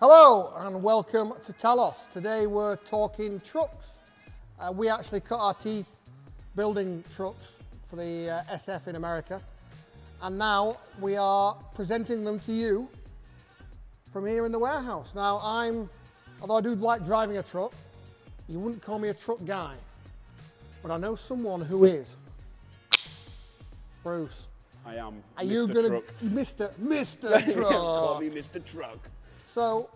Hello and welcome to Talos. Today we're talking trucks. We actually cut our teeth building trucks for the SF in America, and now we are presenting them to you from here in the warehouse. Now although I do like driving a truck, you wouldn't call me a truck guy, but I know someone who is. Bruce. I am. Are Mr. you gonna Truck. Mr. Truck? Call me Mr. Truck. So,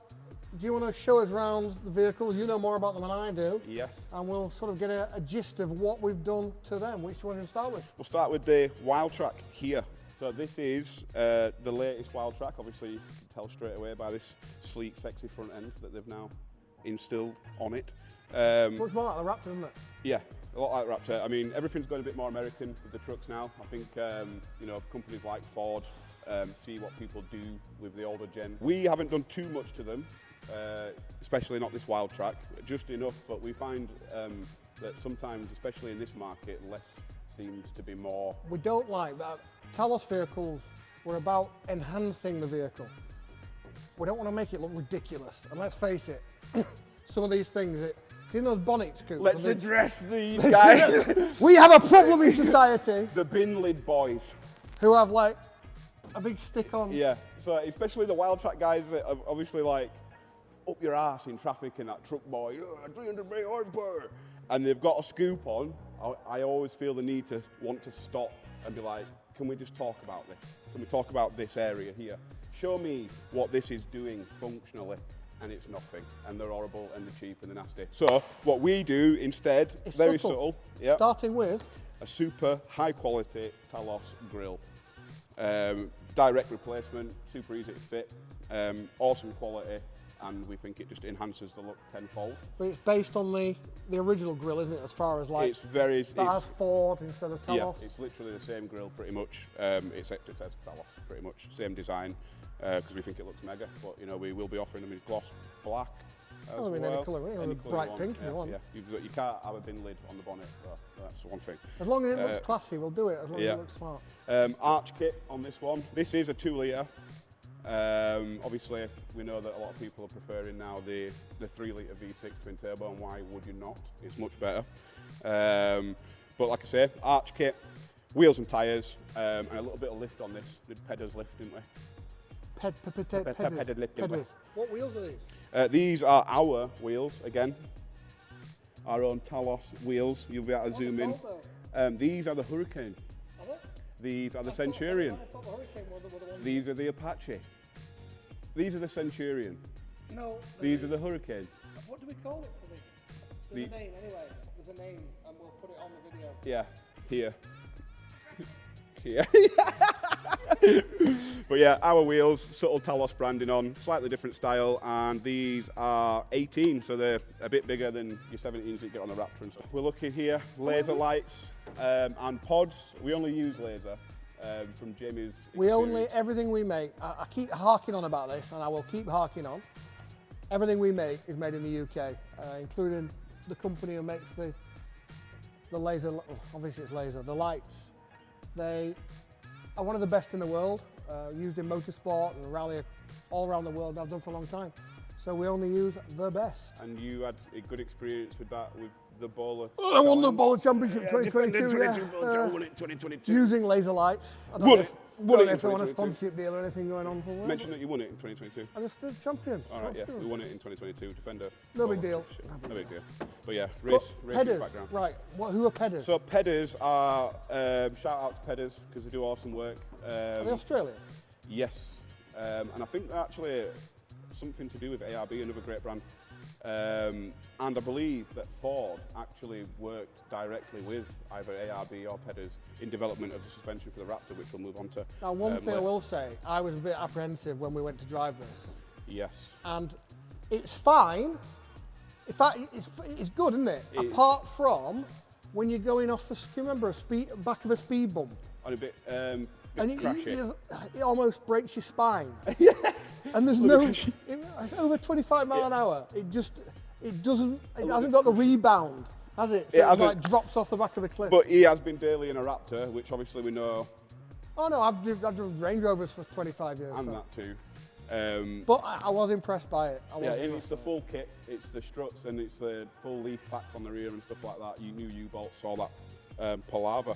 do you want to show us around the vehicles? You know more about them than I do. Yes. And we'll sort of get a gist of what we've done to them. Which one do you start with? We'll start with the WildTrak here. So this is the latest WildTrak. Obviously, you can tell straight away by this sleek, sexy front end that they've now instilled on it. Looks more like the Raptor, doesn't it? Yeah, a lot like Raptor. I mean, everything's going a bit more American with the trucks now. I think, you know, companies like Ford see what people do with the older gen. We haven't done too much to them, especially not this WildTrak, just enough, but we find that sometimes, especially in this market, less seems to be more. We don't like that. Talos vehicles were about enhancing the vehicle. We don't want to make it look ridiculous. And let's face it, some of these things, you know those bonnet scoops? Let's address these guys. We have a problem in society. The bin lid boys. Who have like a big stick on. Yeah, so especially the WildTrak guys that are obviously like up your arse in traffic and that truck boy, 300 brake horsepower, and they've got a scoop on. I always feel the need to want to stop and be like, can we just talk about this? Can we talk about this area here? Show me what this is doing functionally. And it's nothing, and they're horrible, and they're cheap, and they're nasty. So what we do instead, it's very subtle, yep, starting with a super high quality Talos grill. Direct replacement, super easy to fit, awesome quality, and we think it just enhances the look tenfold. But it's based on the original grill, isn't it? As far as like it's very, that has Ford instead of Talos. Yeah, it's literally the same grill pretty much. It says Talos pretty much, same design. Because we think it looks mega, but you know we will be offering them in gloss black as I mean, well. any colour, bright pink if you want. Yeah, you can't have a bin lid on the bonnet, so that's one thing. As long as it looks classy, we'll do it. As long as it looks smart. Arch kit on this one. This is a 2 litre. Obviously, we know that a lot of people are preferring now the 3 litre V6 twin turbo, and why would you not? It's much better. But like I say, arch kit, wheels and tyres, and a little bit of lift on this. Did Pedders lift, didn't we? Pedders. What wheels are these? These are our wheels, again. Our own Talos wheels. You'll be able to zoom in. These are the Hurricane. Are they? These are the Centurion. I thought the Hurricane were the ones. These are the Apache. These are the Centurion. No. These are the Hurricane. What do we call it for the? There's a name anyway. There's a name, and we'll put it on the video. Yeah, here. Here. But yeah, our wheels, subtle Talos branding on, slightly different style, and these are 18, so they're a bit bigger than your 17s that you get on the Raptor and stuff. We're looking here, laser lights and pods. We only use laser from Jamie's experience. Everything we make, I keep harking on about this, and I will keep harking on. Everything we make is made in the UK, including the company who makes the laser, obviously it's laser, the lights. They are one of the best in the world, used in motorsport and rally all around the world, and I've done for a long time. So we only use the best. And you had a good experience with that, with the Bowler. I won the Bowler Championship 2022, won it 2022. Using laser lights. I don't Won know it. if they want a sponsorship deal or anything going on for me. Mention that you won it in 2022. I'm just a champion. All right, yeah, we won it in 2022. Defender. No big deal. No big deal. But yeah, race background. Right, who are Pedders? So Pedders are, shout out to Pedders because they do awesome work. Are they Australian? Yes, and I think they're actually something to do with ARB, another great brand. And I believe that Ford actually worked directly with either ARB or Pedders in development of the suspension for the Raptor, which we'll move on to. Now, one thing I will say, I was a bit apprehensive when we went to drive this. Yes. And it's fine. In fact, it's good, isn't it? Apart from when you're going off the, can you remember back of a speed bump? On a bit, And crashy. it almost breaks your spine. Yeah. And there's no, over 25 mile an hour. It hasn't got the rebound, has it? So it like drops off the back of the cliff. But he has been daily in a Raptor, which obviously we know. Oh no, I've driven Range Rovers for 25 years. And that too. But I was impressed by it. Yeah, and it's the full kit. It's the struts and it's the full leaf packs on the rear and stuff like that. New U-bolts, all that palaver.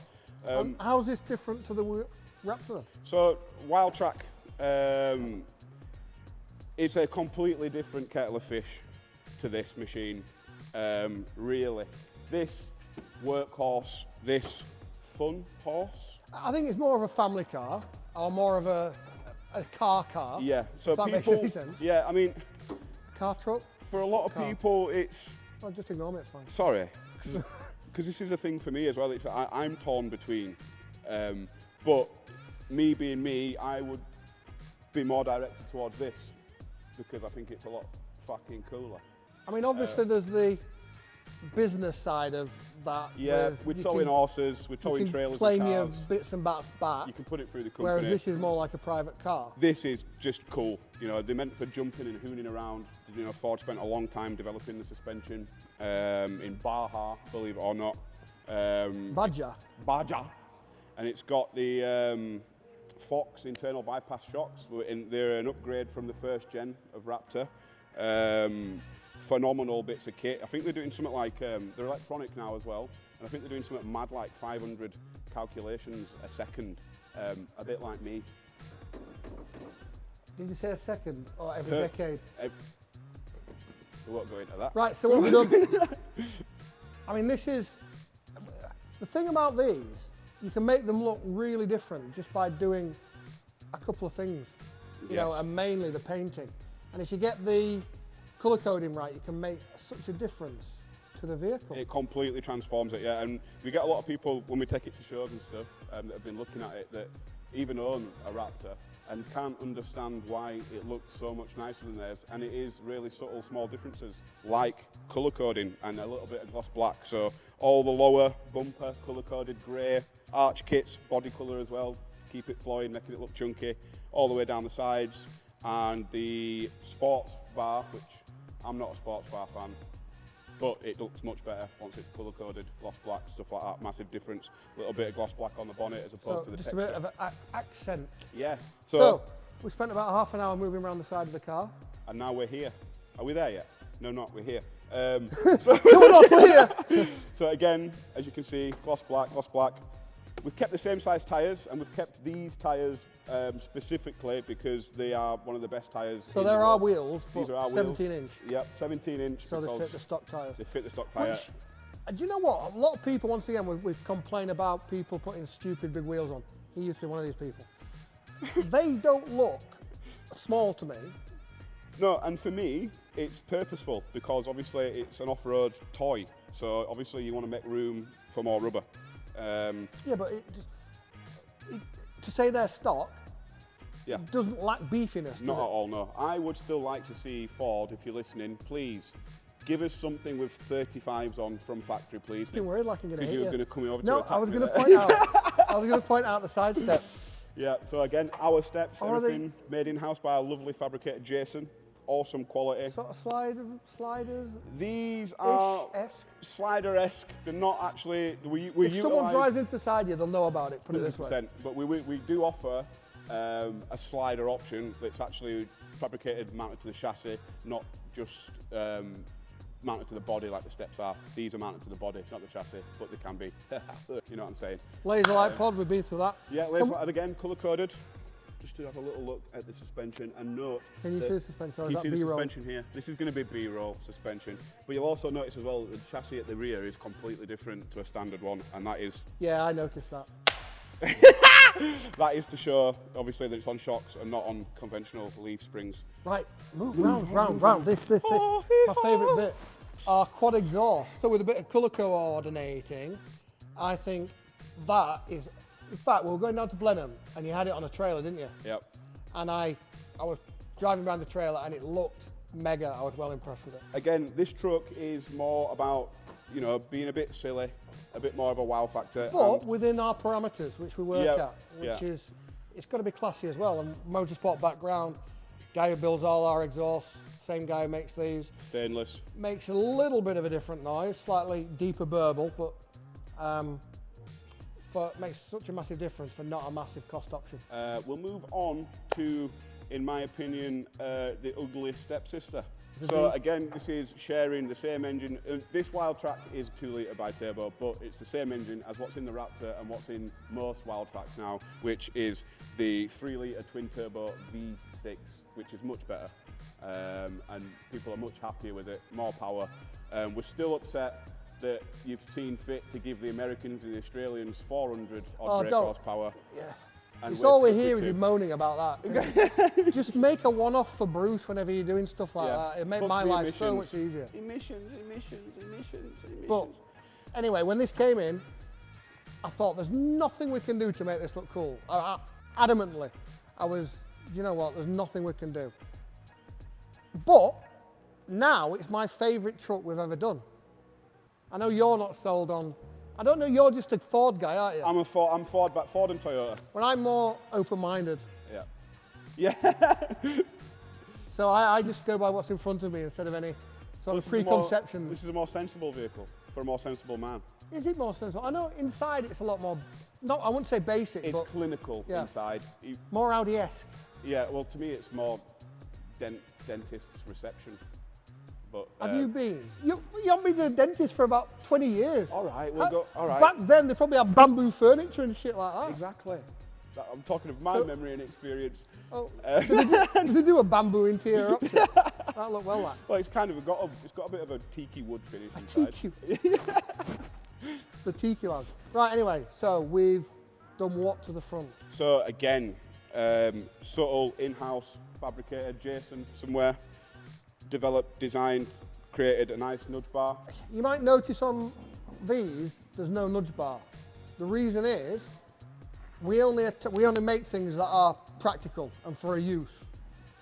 How's this different to the Raptor? So WildTrak, it's a completely different kettle of fish to this machine. Really, this workhorse, this fun horse. I think it's more of a family car or more of a car. Yeah, so that people. makes any sense. Yeah, I mean, Car truck. for a lot of people, it's. Oh, just ignore me. It's fine. Sorry, because this is a thing for me as well. I'm torn between, but me being me, I would be more directed towards this because I think it's a lot fucking cooler. I mean, obviously there's the business side of that. Yeah, we're towing horses, we're towing trailers, claim and your cars. bits and bats back. You can put it through the company. Whereas this is more like a private car. This is just cool. You know, they're meant for jumping and hooning around. You know, Ford spent a long time developing the suspension in Baja, believe it or not. Baja. And it's got the Fox internal bypass shocks. They're an upgrade from the first gen of Raptor. Phenomenal bits of kit. I think they're doing something like, they're electronic now as well, and I think they're doing something mad like 500 calculations a second, a bit like me. Did you say a second or every decade? We won't go into that. Right, so what we've done, I mean, this is, the thing about these, you can make them look really different just by doing a couple of things, you know, and mainly the painting. And if you get the colour coding right, you can make such a difference to the vehicle. It completely transforms it, yeah. And we get a lot of people, when we take it to shows and stuff, that have been looking at it, that even own a Raptor and can't understand why it looks so much nicer than theirs. And it is really subtle, small differences, like colour coding and a little bit of gloss black. So all the lower bumper, colour coded grey, arch kits, body colour as well, keep it flowing, making it look chunky, all the way down the sides. And the sports bar, which I'm not a sports bar fan, but it looks much better once it's colour coded, gloss black, stuff like that, massive difference. A little bit of gloss black on the bonnet as opposed to the just texture. a bit of an accent. Yeah. So we spent about half an hour moving around the side of the car. And now we're here. Are we there yet? No, not. We're here. Coming off here. So again, as you can see, gloss black, gloss black. We've kept the same size tyres, and we've kept these tyres specifically because they are one of the best tyres. So there are wheels, but These are our 17 inch. Yep, 17 inch. So they fit the stock tyres. They fit the stock tyre. Which, do you know what? A lot of people, once again, we've complained about people putting stupid big wheels on. He used to be one of these people. They don't look small to me. No, and for me, it's purposeful because obviously it's an off-road toy. So obviously you want to make room for more rubber. Yeah, but to say they're stock, it doesn't lack beefiness. Not at all, no. I would still like to see Ford, if you're listening, please give us something with 35s on from factory, please. I'm worried like I'm going to hit you. Because you're going to come over to No, attack I was me going to there. point out. I was going to point out the side step. Yeah. So again, our steps, Are everything made in house by a lovely fabricator Jason. Awesome quality. Sort of sliders. These are Ish-esque. slider-esque. They're not actually. We If someone drives into the side, they'll know about it. Put it this way. 100%. But we do offer a slider option that's actually fabricated, mounted to the chassis, not just mounted to the body like the steps are. These are mounted to the body, not the chassis, but they can be. You know what I'm saying? Laser light pod, we've been through that. Yeah, laser light again, colour-coded. Just to have a little look at the suspension and note. Can you see the suspension? Or You is see that the B-roll? suspension here. This is going to be B-roll suspension. But you'll also notice as well that the chassis at the rear is completely different to a standard one, and that is Yeah, I noticed that. that is to show obviously that it's on shocks and not on conventional leaf springs. Right, move round. This. My favourite bit. Our quad exhaust. So with a bit of colour coordinating, I think that is. In fact, we were going down to Blenheim, and you had it on a trailer, didn't you? Yep. And I was driving around the trailer, and it looked mega. I was well impressed with it. Again, this truck is more about, you know, being a bit silly, a bit more of a wow factor. But within our parameters, which we work at, which yeah. is, it's got to be classy as well. And motorsport background, guy who builds all our exhausts, same guy who makes these. Stainless. Makes a little bit of a different noise, slightly deeper burble, but makes such a massive difference for not a massive cost option. We'll move on to in my opinion, the ugly stepsister. So again, this is sharing the same engine. This WildTrak is 2-litre bi-turbo, but it's the same engine as what's in the Raptor and what's in most WildTraks now, which is the 3-litre twin-turbo V6, which is much better. And people are much happier with it, more power. We're still upset that you've seen fit to give the Americans and the Australians 400 odd brake horsepower. Yeah. And it's all we hear is you moaning about that. Just make a one-off for Bruce whenever you're doing stuff like that. It'd make my life so much easier. Emissions. But anyway, when this came in, I thought there's nothing we can do to make this look cool. Adamantly, you know what, there's nothing we can do. But now it's my favourite truck we've ever done. I know you're not sold on. I don't know, you're just a Ford guy, aren't you? I'm Ford, but Ford and Toyota. Well, I'm more open-minded. Yeah. So I just go by what's in front of me instead of any sort of preconceptions. This is a more sensible vehicle for a more sensible man. Is it more sensible? I know inside it's a lot more, I wouldn't say basic, it's but clinical inside. More Audi-esque. Yeah, well, to me it's more dentist's reception. But, have you been? You haven't been to the dentist for about 20 years. All right, we'll go. All right. Back then, they probably had bamboo furniture and shit like that. Exactly. I'm talking of my memory and experience. Oh, did they do a bamboo interior option? That looked well, that. Well, it's kind of it's got a bit of a tiki wood finish inside. Tiki. The tiki lounge. Right. Anyway, so we've done what to the front? So again, subtle in-house fabricated. Jason somewhere developed, designed, created a nice nudge bar. You might notice on these, there's no nudge bar. The reason is, we only make things that are practical and for a use.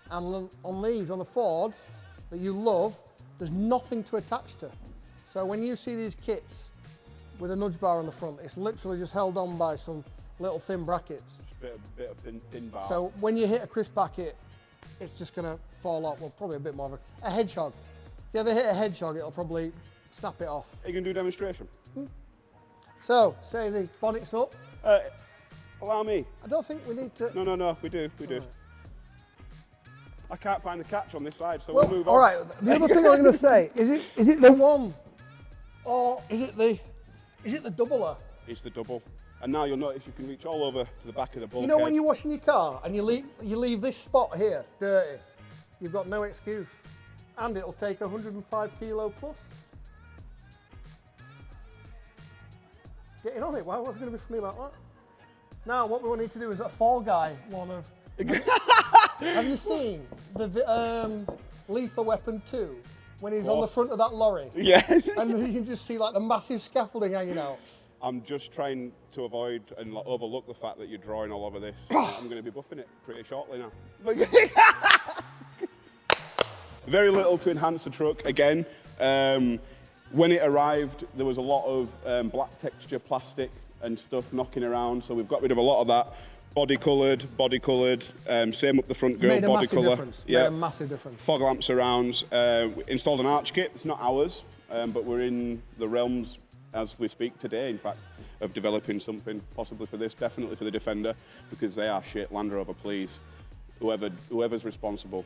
And on these, on the Fords that you love, there's nothing to attach to. So when you see these kits with a nudge bar on the front, it's literally just held on by some little thin brackets. Just a bit of thin bar. So when you hit a crisp bracket, it's just gonna fall off. Well, probably a bit more of a hedgehog. If you ever hit a hedgehog, it'll probably snap it off. Are you gonna do a demonstration? So, say the bonnet's up. Allow me. I don't think we need to. No, we do. Right. I can't find the catch on this side, so Well, we'll move on. all right, the other thing I'm gonna say, is it the one, or is it the doubler? It's the double. And now you'll notice you can reach all over to the back of the bulkhead. You know when you're washing your car and you leave this spot here dirty, you've got no excuse. And it'll take 105 kilo plus. Getting on it, what's going to be funny about that? Now what we need to do is a Fall Guy one of... Have you seen the Lethal Weapon 2? When he's on the front of that lorry? Yeah. And you can just see like the massive scaffolding hanging out. I'm just trying to avoid and overlook the fact that you're drawing all over this. I'm going to be buffing it pretty shortly now. Very little to enhance the truck. Again, when it arrived, there was a lot of black texture plastic and stuff knocking around, so we've got rid of a lot of that. Body coloured, same up the front grille, body colour. Yeah, made a massive difference. Fog lamp surrounds. We installed an arch kit. It's not ours, but we're in the realms as we speak today, in fact, of developing something possibly for this, definitely for the Defender, because they are shit. Land Rover, please. Whoever's responsible,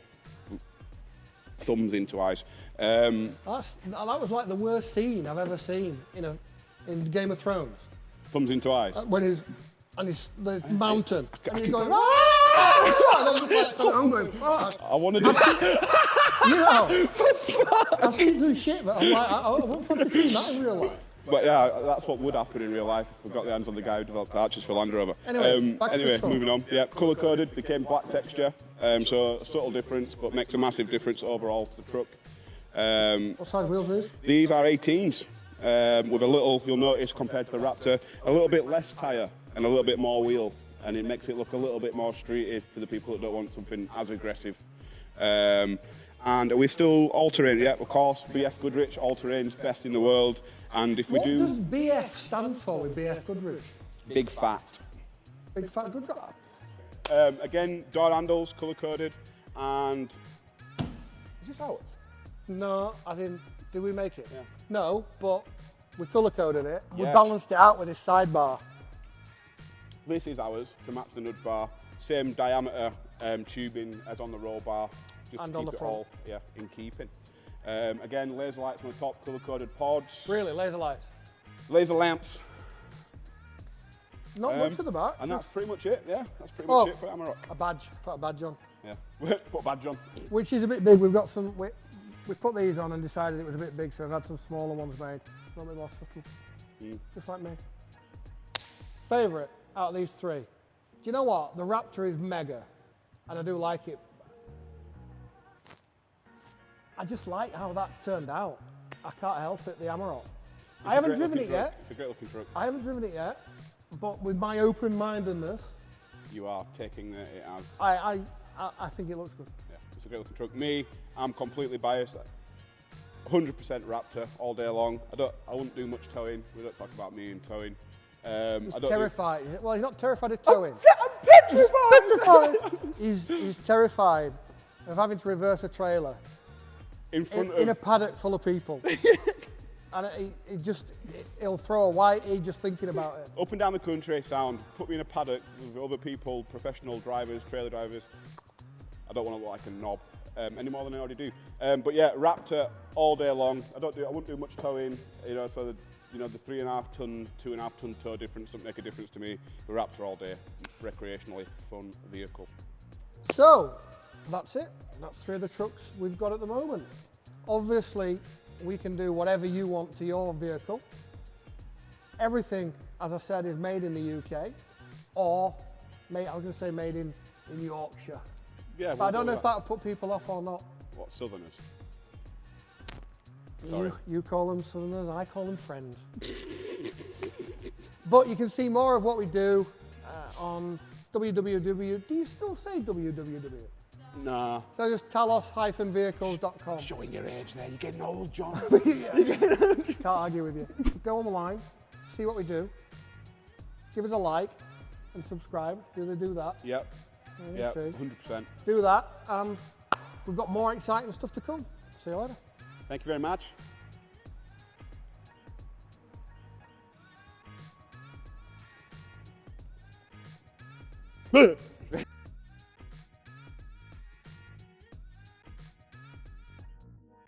thumbs into eyes. That was like the worst scene I've ever seen in Game of Thrones. Thumbs into eyes. When he's on the mountain, and he's going, and I'm just like, I'm going, fuck. I want to do You know, I've seen some shit, but I'm like, I won't fucking see that in real life. But yeah, that's what would happen in real life if we got the hands on the guy who developed Archers for Land Rover. Anyway, Moving on. Yeah, colour coded, became black texture. So a subtle difference, but makes a massive difference overall to the truck. What size wheels are these? These are 18s. With a little, you'll notice compared to the Raptor, a little bit less tyre and a little bit more wheel, and it makes it look a little bit more streety for the people that don't want something as aggressive. And we're still all-terrain, yeah, of course, BF Goodrich, all-terrain's best in the world. And if we what does BF stand for with BF Goodrich? Big fat. Big fat Goodrich? Again, door handles, colour-coded, and... Is this ours? No, as in, did we make it? Yeah. No, but we colour-coded it. We Yeah. balanced it out with this sidebar. This is ours, to match the nudge bar. same diameter tubing as on the roll bar, just And to on keep the it front. all in keeping. Again, laser lights on the top, colour-coded pods. Really, laser lights. Laser lamps. Not much at the back. And that's pretty much it, yeah. That's pretty much it for Amarok. A badge, put a badge on. Yeah, put a badge on. Which is a bit big. We've got some, we put these on and decided it was a bit big, so I've had some smaller ones made. A little bit more subtle. Just like me. Favourite out of these three? Do you know what? The Raptor is mega, and I do like it. I just like how that's turned out. I can't help it, the Amarok. I haven't driven it yet. It's a great looking truck. I haven't driven it yet, but with my open-mindedness, You are taking it as. I think it looks good. Yeah, it's a great looking truck. Me, I'm completely biased. 100% Raptor all day long. I wouldn't do much towing. We don't talk about me and towing. He's terrified. Well, he's not terrified of towing. I'm petrified! He's terrified of having to reverse a trailer in a paddock full of people. And he'll throw a whitey just thinking about it. Up and down the country, sound. Put me in a paddock with other people, professional drivers, trailer drivers. I don't want to look like a knob any more than I already do. But yeah, Raptor all day long. I wouldn't do much towing. So the 3.5 ton, 2.5 ton tow difference doesn't make a difference to me. The Raptor all day, recreationally fun vehicle. So that's it. That's three of the trucks we've got at the moment. Obviously, we can do whatever you want to your vehicle. Everything, as I said, is made in the UK, or I was going to say made in Yorkshire. Yeah, but I don't know if that'll put people off or not. What, Southerners? Sorry. You call them Southerners, I call them friends. But you can see more of what we do on www. Do you still say www? Nah. So just talos-vehicles.com. Showing your age there, you're getting old, John. Can't argue with you. Go online, see what we do. Give us a like and subscribe. Do they do that? Yep. Yeah, 100%. Do that, and we've got more exciting stuff to come. See you later. Thank you very much.